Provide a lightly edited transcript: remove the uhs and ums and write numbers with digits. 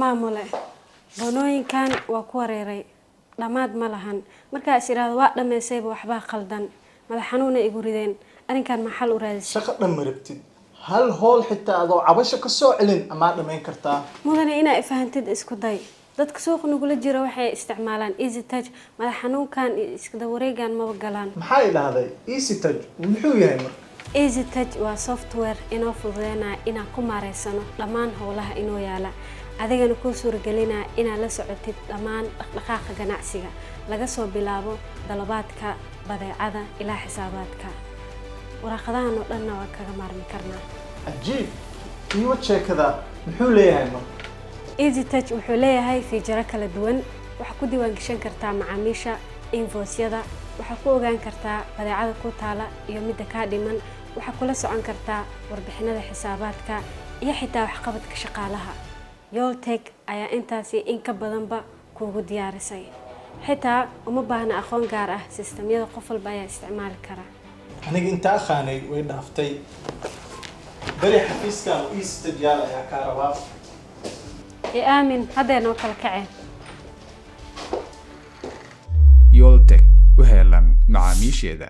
maamule banooyinkan waa ku wareeray dhamaad ma lahan markaas iraado waa dhameysayba waxba qaldan madax xanuuna igu rideen arinkan maxal u raadisay shaqo dhamarabtid hal hool xitaa adoo cabasho ka soo celin ama dhameyn kartaa mudane inaa fahantid isku day dadka suuq nugula jira waxay isticmaalaan easy touch madax xanuunkan iska wareegan ma galaan maxay ilaaday easy touch muxuu yahay marka easy touch waa software inoo fududeynaa inaan ku maareysano dhammaan howlaha inoo yaala adigana ku suuragelinaa inaad la socotid dhammaan dhaqdhaqaaqa ganacsiga laga soo bilaabo dalabaadka badeecada ilaa xisaabaadka waraqadahan oo dhanna waa kaga maarmi karnaa ajiib iyo sheekada muxuu leeyahay marka easy touch wuxuu leeyahay fiijaro kala duwan waxa ku diiwaan gashan kartaa macaamiisha invoice-yada waxa ku ogaan kartaa badeecada ku taala iyo midda ka dhiman waxa kula socon kartaa warbixinada xisaabaadka iyo xitaa waxqabadka shaqaalaha Yoltech ayaa intaasi in ka badanba kuugu diyaarisay xitaa uma baahna aqoon gaar ah sistemyada qof walba ayaa isticmaali kara aniga inta aqaanay way dhaaftay bari xafiiska oo istajaal ayaa ka rabaa aamin hadeeno kala kaceen Yoltech u helan macaamiisheeda